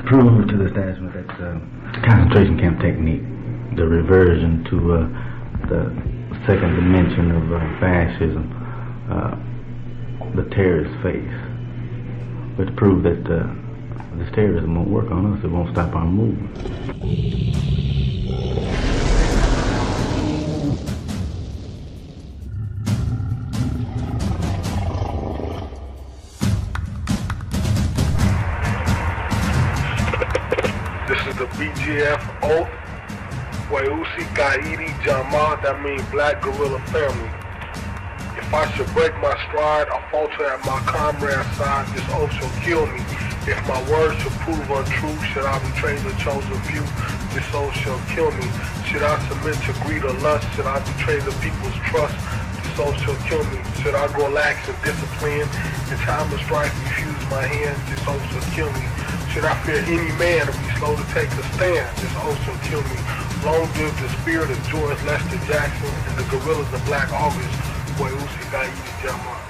Prove to the establishment that the concentration camp technique, the reversion to the second dimension of fascism, the terrorist face, but to prove that this terrorism won't work on us, it won't stop our movement. The BGF oath, Weusi Gaidi Jama, that means Black Guerrilla Family. If I should break my stride or falter at my comrade's side, this oath shall kill me. If my words should prove untrue, should I betray the chosen few, this oath shall kill me. Should I submit to greed or lust, should I betray the people's trust, this oath shall kill me. Should I grow lax in discipline, in time of strife refuse my hand, this oath shall kill me. Should I fear any man or be slow to take a stand, this oath shall kill me. Long live the spirit of George Lester Jackson and the guerrillas of Black August, Weusi Gaidi Jama.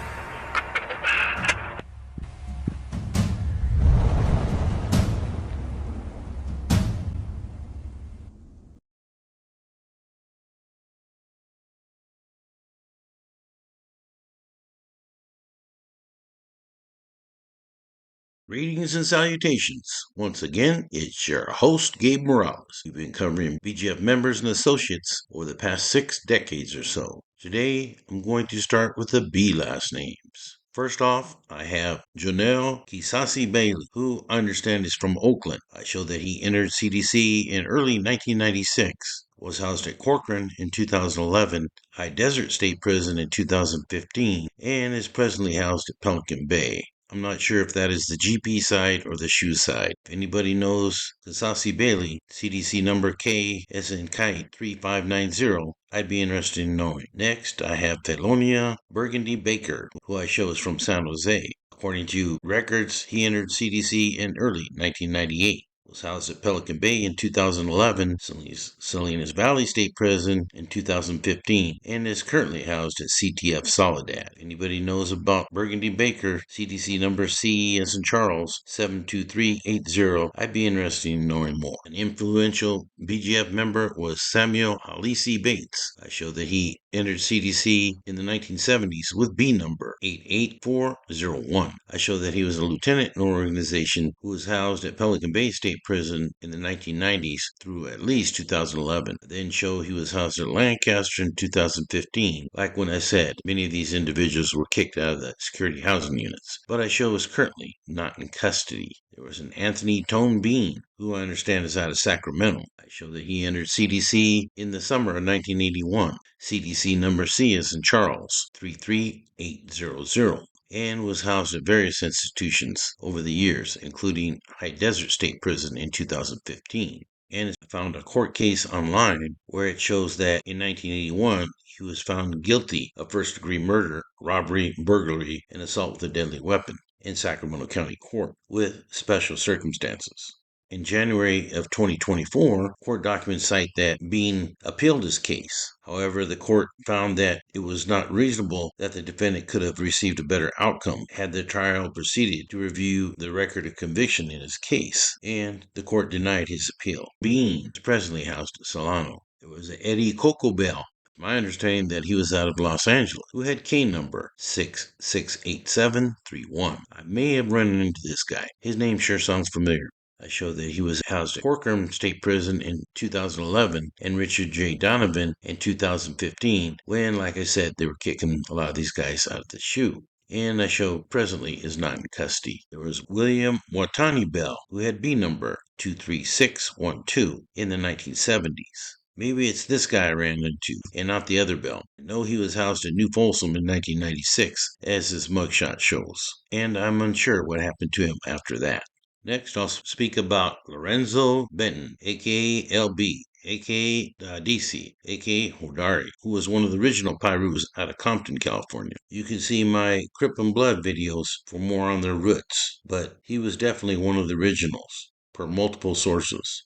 Greetings and salutations. Once again, it's your host, Gabe Morales. We've been covering BGF members and associates over the past 6 decades or so. Today, I'm going to start with the B last names. First off, I have Jonelle Kisasi Bailey, who I understand is from Oakland. I show that he entered CDC in early 1996, was housed at Corcoran in 2011, High Desert State Prison in 2015, and is presently housed at Pelican Bay. I'm not sure if that is the GP side or the SHU side. If anybody knows Kisasi Bailey, CDC number K as in kite 3590, I'd be interested in knowing. Next, I have Thelonia Burgundy Baker, who I show is from San Jose. According to records, he entered CDC in early 1998. Was housed at Pelican Bay in 2011, Salinas Valley State Prison in 2015, and is currently housed at CTF Soledad. If anybody knows about Burgundy Baker, CDC number C as in Charles 72380, I'd be interested in knowing more. An influential BGF member was Samuel Halisi Bates. I show that he entered CDC in the 1970s with B number 88401. I show that he was a lieutenant in an organization who was housed at Pelican Bay State Prison in the 1990s through at least 2011. I then show he was housed at Lancaster in 2015. Like when I said, many of these individuals were kicked out of the security housing units, but I show is currently not in custody. There was an Anthony Tone Bean, who I understand is out of Sacramento. I show that he entered CDC in the summer of 1981. CDC number C is in Charles 33800. And was housed at various institutions over the years, including High Desert State Prison in 2015. And found a court case online where it shows that in 1981, he was found guilty of first-degree murder, robbery, burglary, and assault with a deadly weapon in Sacramento County Court with special circumstances. In January of 2024, court documents cite that Bean appealed his case. However, the court found that it was not reasonable that the defendant could have received a better outcome had the trial proceeded to review the record of conviction in his case, and the court denied his appeal. Bean is presently housed at Solano. There was Eddie Cocobel. My understanding that he was out of Los Angeles, who had K number 668731. I may have run into this guy. His name sure sounds familiar. I show that he was housed at Corcoran State Prison in 2011 and Richard J. Donovan in 2015 when, like I said, they were kicking a lot of these guys out of the SHU. And I show presently is not in custody. There was William Watani Bell, who had B number 23612 in the 1970s. Maybe it's this guy I ran into, and not the other Bell. I know he was housed at New Folsom in 1996, as his mugshot shows, and I'm unsure what happened to him after that. Next, I'll speak about Lorenzo Benton, aka LB, aka DC, aka Hodari, who was one of the original Pyrus out of Compton, California. You can see my Crip and Blood videos for more on their roots, but he was definitely one of the originals, per multiple sources.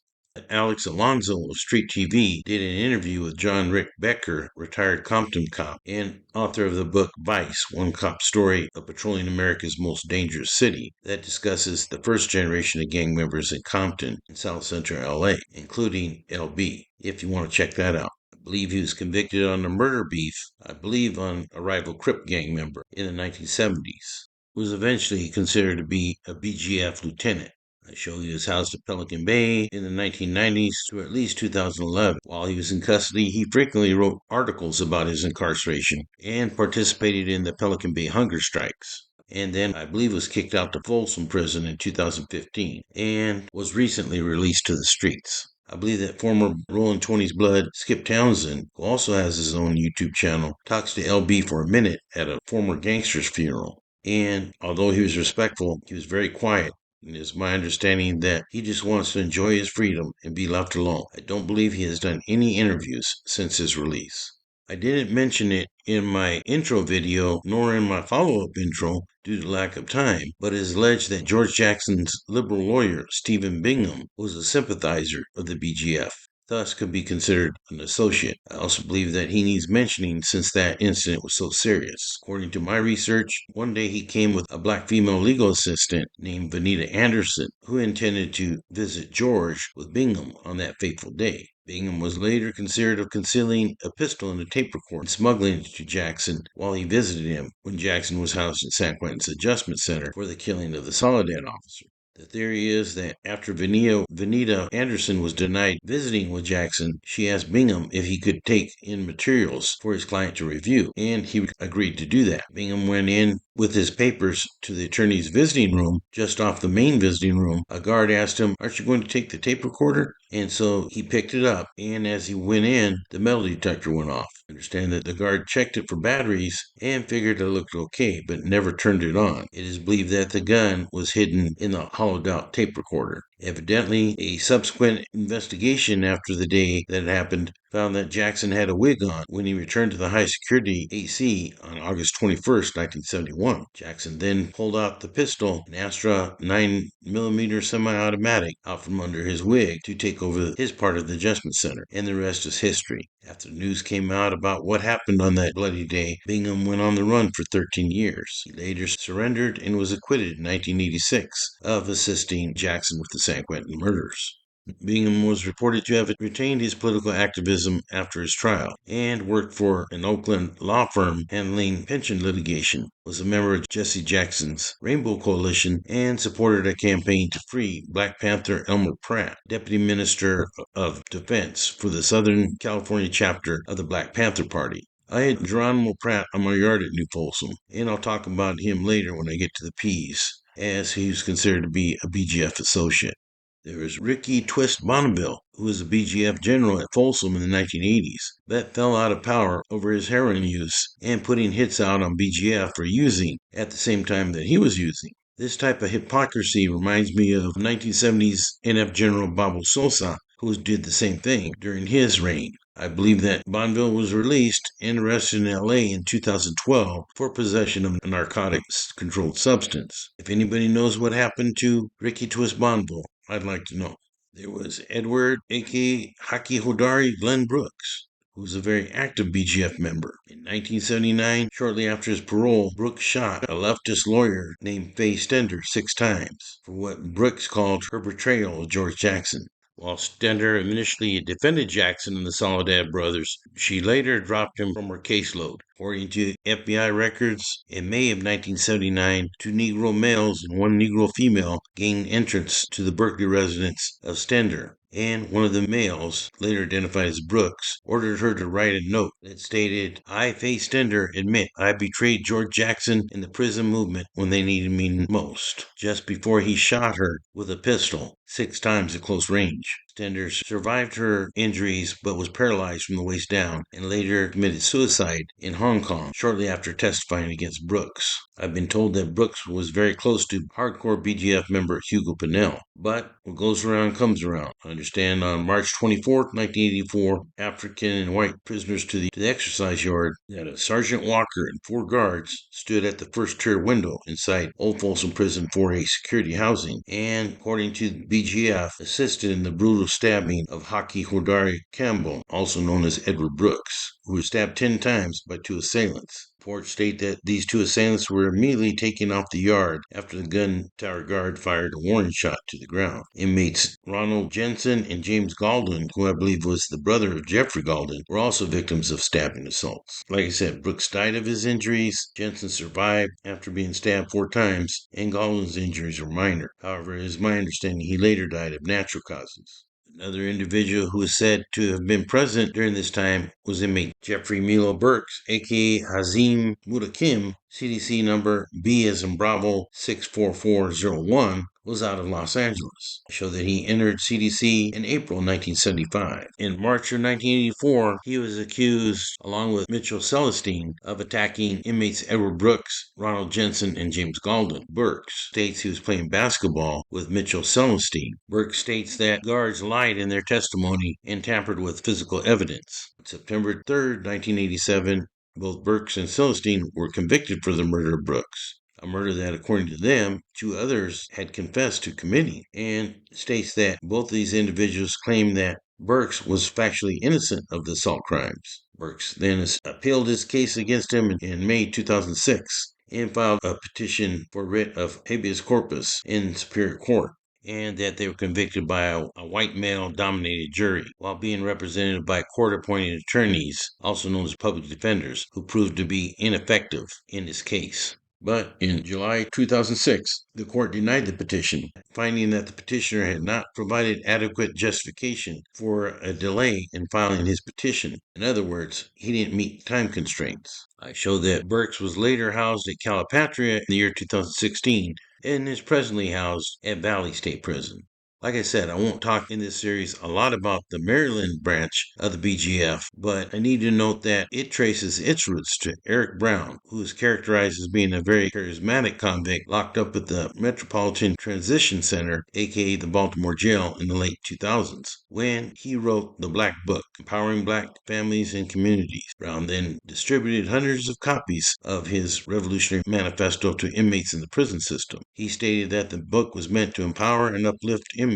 Alex Alonso of Street TV did an interview with John Rick Becker, retired Compton cop and author of the book Vice, One Cop Story of Patrolling America's Most Dangerous City, that discusses the first generation of gang members in Compton and South Central LA, including LB, if you want to check that out. I believe he was convicted on a murder beef, I believe on a rival Crip gang member in the 1970s. Was eventually considered to be a BGF lieutenant. I show he was housed at Pelican Bay in the 1990s through at least 2011. While he was in custody, he frequently wrote articles about his incarceration and participated in the Pelican Bay hunger strikes. And then I believe was kicked out to Folsom Prison in 2015 and was recently released to the streets. I believe that former Rolling 20s Blood Skip Townsend, who also has his own YouTube channel, talks to LB for a minute at a former gangster's funeral. And although he was respectful, he was very quiet. It is my understanding that he just wants to enjoy his freedom and be left alone. I don't believe he has done any interviews since his release. I didn't mention it in my intro video nor in my follow-up intro due to lack of time, but it is alleged that George Jackson's liberal lawyer, Steve Bingham, was a sympathizer of the BGF, thus could be considered an associate. I also believe that he needs mentioning since that incident was so serious. According to my research, one day he came with a black female legal assistant named Vanita Anderson, who intended to visit George with Bingham on that fateful day. Bingham was later considered of concealing a pistol and a tape recorder and smuggling it to Jackson while he visited him when Jackson was housed in San Quentin's adjustment center for the killing of the Soledad officer. The theory is that after Vanita Anderson was denied visiting with Jackson, she asked Bingham if he could take in materials for his client to review, and he agreed to do that. Bingham went in with his papers to the attorney's visiting room, just off the main visiting room. A guard asked him, "Aren't you going to take the tape recorder?" And so he picked it up, and as he went in, the metal detector went off. I understand that the guard checked it for batteries and figured it looked okay, but never turned it on. It is believed that the gun was hidden in the hollowed out tape recorder. Evidently, a subsequent investigation after the day that happened found that Jackson had a wig on when he returned to the high security AC on August 21st, 1971. Jackson then pulled out the pistol, an Astra 9mm semi-automatic, out from under his wig to take over his part of the adjustment center, and the rest is history. After the news came out about what happened on that bloody day, Bingham went on the run for 13 years. He later surrendered and was acquitted in 1986 of assisting Jackson with the San Quentin murders. Bingham was reported to have retained his political activism after his trial and worked for an Oakland law firm handling pension litigation, was a member of Jesse Jackson's Rainbow Coalition, and supported a campaign to free Black Panther Elmer Pratt, Deputy Minister of Defense for the Southern California chapter of the Black Panther Party. I had Geronimo Pratt on my yard at New Folsom, and I'll talk about him later when I get to the P's, as he was considered to be a BGF associate. There is Ricky Twist Bonneville, who was a BGF general at Folsom in the 1980s, but fell out of power over his heroin use and putting hits out on BGF for using at the same time that he was using. This type of hypocrisy reminds me of 1970s NF General Babo Sosa, who did the same thing during his reign. I believe that Bonneville was released and arrested in LA in 2012 for possession of a narcotics-controlled substance. If anybody knows what happened to Ricky Twist Bonneville, I'd like to know. There was Edward, a.k.a. Haki Hodari Glenn Brooks, who was a very active BGF member. In 1979, shortly after his parole, Brooks shot a leftist lawyer named Fay Stender 6 times for what Brooks called her betrayal of George Jackson. While Stender initially defended Jackson and the Soledad brothers, she later dropped him from her caseload. According to FBI records, in May of 1979, 2 Negro males and 1 Negro female gained entrance to the Berkeley residence of Stender, and one of the males, later identified as Brooks, ordered her to write a note that stated, "I, Fay Stender, admit I betrayed George Jackson and the prison movement when they needed me most," just before he shot her with a pistol 6 times at close range. Stender survived her injuries but was paralyzed from the waist down and later committed suicide in Hong Kong shortly after testifying against Brooks. I've been told that Brooks was very close to hardcore BGF member Hugo Pinnell, but what goes around comes around. I understand on March 24th, 1984, African and white prisoners to the exercise yard, that a Sergeant Walker and 4 guards stood at the first tier window inside Old Folsom Prison 4A security housing, and according to the BGF, assisted in the brutal stabbing of Haki Hodari Campbell, also known as Edward Brooks, who was stabbed 10 times by 2 assailants. Reports state that these 2 assailants were immediately taken off the yard after the gun tower guard fired a warning shot to the ground. Inmates Ronald Jensen and James Galden, who I believe was the brother of Jeffrey Galden, were also victims of stabbing assaults. Like I said, Brooks died of his injuries, Jensen survived after being stabbed 4 times, and Galden's injuries were minor. However, it is my understanding he later died of natural causes. Another individual who is said to have been present during this time was inmate Jeffrey Milo Burks, aka Hazim Mutakim. CDC number B as in Bravo 64401 was out of Los Angeles. Show that he entered CDC in April 1975. In March of 1984, he was accused, along with Mitchell Celestine, of attacking inmates Edward Brooks, Ronald Jensen, and James Galden. Burks states he was playing basketball with Mitchell Celestine. Burks states that guards lied in their testimony and tampered with physical evidence. On September 3rd, 1987, both Burks and Celestine were convicted for the murder of Brooks, a murder that, according to them, 2 others had confessed to committing, and states that both of these individuals claimed that Burks was factually innocent of the assault crimes. Burks then appealed his case against him in May 2006 and filed a petition for writ of habeas corpus in Superior Court, and that they were convicted by a white male-dominated jury, while being represented by court-appointed attorneys, also known as public defenders, who proved to be ineffective in this case. But in July 2006, the court denied the petition, finding that the petitioner had not provided adequate justification for a delay in filing his petition. In other words, he didn't meet time constraints. I show that Burks was later housed at Calipatria in the year 2016 and is presently housed at Valley State Prison. Like I said, I won't talk in this series a lot about the Maryland branch of the BGF, but I need to note that it traces its roots to Eric Brown, who is characterized as being a very charismatic convict locked up at the Metropolitan Transition Center, aka the Baltimore Jail, in the late 2000s, when he wrote the Black Book, Empowering Black Families and Communities. Brown then distributed hundreds of copies of his revolutionary manifesto to inmates in the prison system. He stated that the book was meant to empower and uplift inmates,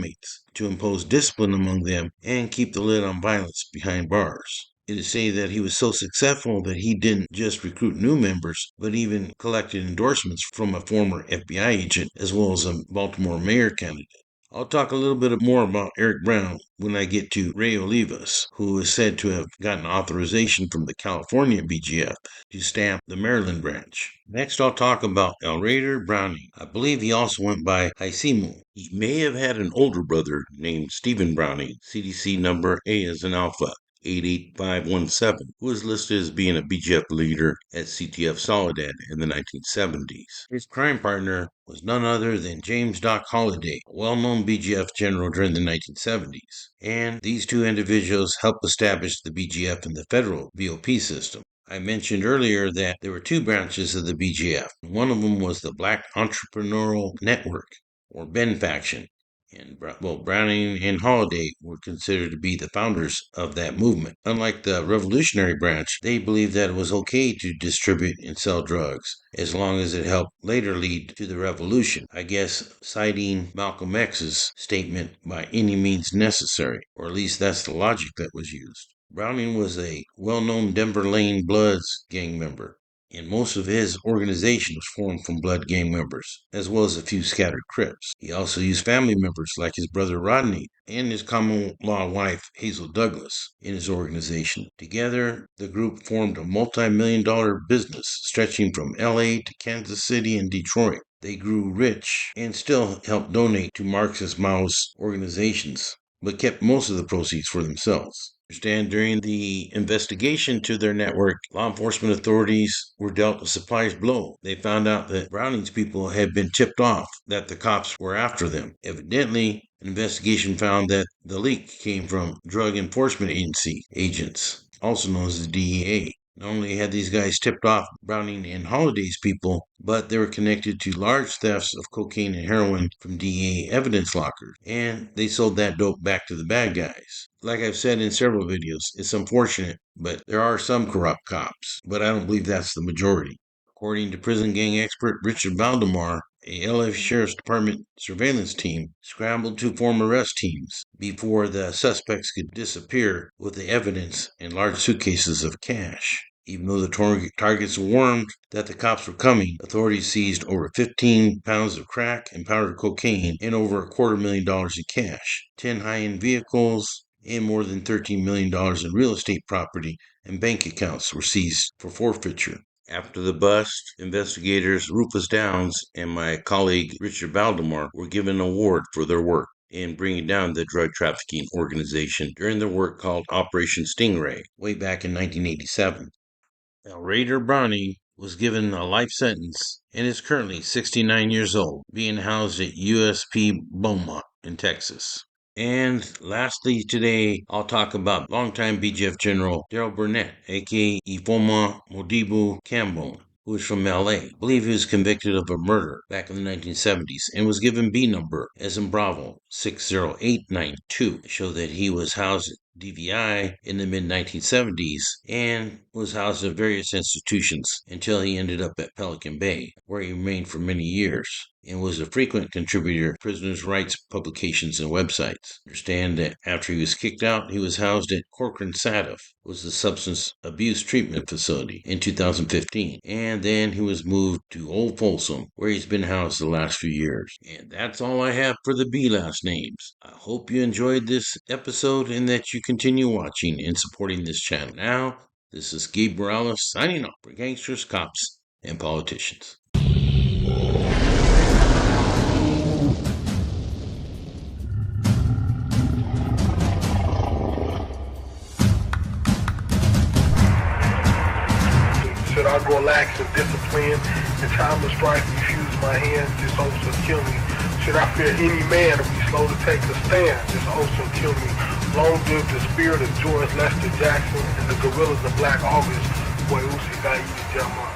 to impose discipline among them, and keep the lid on violence behind bars. It is stated that he was so successful that he didn't just recruit new members, but even collected endorsements from a former FBI agent as well as a Baltimore mayor candidate. I'll talk a little bit more about Eric Brown when I get to Ray Olivas, who is said to have gotten authorization from the California BGF to stamp the Maryland branch. Next, I'll talk about El Raider Browning. I believe he also went by Haisimu. He may have had an older brother named Stephen Browning, CDC number A as in Alpha 88517, who was listed as being a BGF leader at CTF Soledad in the 1970s. His crime partner was none other than James Doc Holliday, a well-known BGF general during the 1970s. And these 2 individuals helped establish the BGF in the federal BOP system. I mentioned earlier that there were 2 branches of the BGF. One of them was the Black Entrepreneurial Network, or Ben faction. And Browning and Holliday were considered to be the founders of that movement. Unlike the revolutionary branch, they believed that it was okay to distribute and sell drugs, as long as it helped later lead to the revolution. I guess citing Malcolm X's statement, by any means necessary, or at least that's the logic that was used. Browning was a well-known Denver Lane Bloods gang member, and most of his organization was formed from Blood gang members, as well as a few scattered Crips. He also used family members like his brother Rodney and his common-law wife Hazel Douglas in his organization. Together, the group formed a multi-million-dollar business stretching from LA to Kansas City and Detroit. They grew rich and still helped donate to Marxist-Maoist organizations, but kept most of the proceeds for themselves. During the investigation to their network, law enforcement authorities were dealt a surprise blow. They found out that Browning's people had been tipped off that the cops were after them. Evidently, an investigation found that the leak came from Drug Enforcement Agency agents, also known as the DEA. Not only had these guys tipped off Browning and Holliday's people, but they were connected to large thefts of cocaine and heroin from DA evidence lockers, and they sold that dope back to the bad guys. Like I've said in several videos, it's unfortunate, but there are some corrupt cops, but I don't believe that's the majority. According to prison gang expert Richard Valdemar, a LA Sheriff's Department surveillance team scrambled to form arrest teams before the suspects could disappear with the evidence and large suitcases of cash. Even though the targets were warned that the cops were coming, authorities seized over 15 pounds of crack and powdered cocaine and over $250,000 in cash, 10 high-end vehicles, and more than $13 million in real estate property and bank accounts were seized for forfeiture. After the bust, investigators Rufus Downs and my colleague Richard Valdemar were given an award for their work in bringing down the drug trafficking organization during their work called Operation Stingray way back in 1987. Now, Raider Browning was given a life sentence and is currently 69 years old, being housed at USP Beaumont in Texas. And lastly, today, I'll talk about longtime BGF General Daryl Burnett, aka Ifeoma Modibo Kambone, who is from LA. I believe he was convicted of a murder back in the 1970s and was given B number as in Bravo 60892, to show that he was housed at DVI in the mid-1970s and was housed at various institutions until he ended up at Pelican Bay, where he remained for many years and was a frequent contributor to prisoners' rights publications and websites. Understand that after he was kicked out, he was housed at Corcoran Sadif, was the substance abuse treatment facility, in 2015, and then he was moved to Old Folsom, where he's been housed the last few years. And that's all I have for the B last names. I hope you enjoyed this episode and that you continue watching and supporting this channel. Now, this is Gabe Morales signing off for gangsters, cops, and politicians. Should I grow lax and discipline? The time of strife refuse my hands, this oath will kill me. Should I fear any man or be slow to take a stand? This oath will kill me. Long live the spirit of George Lester Jackson and the guerrillas of Black August. Boy, Usi Gaidi Jama.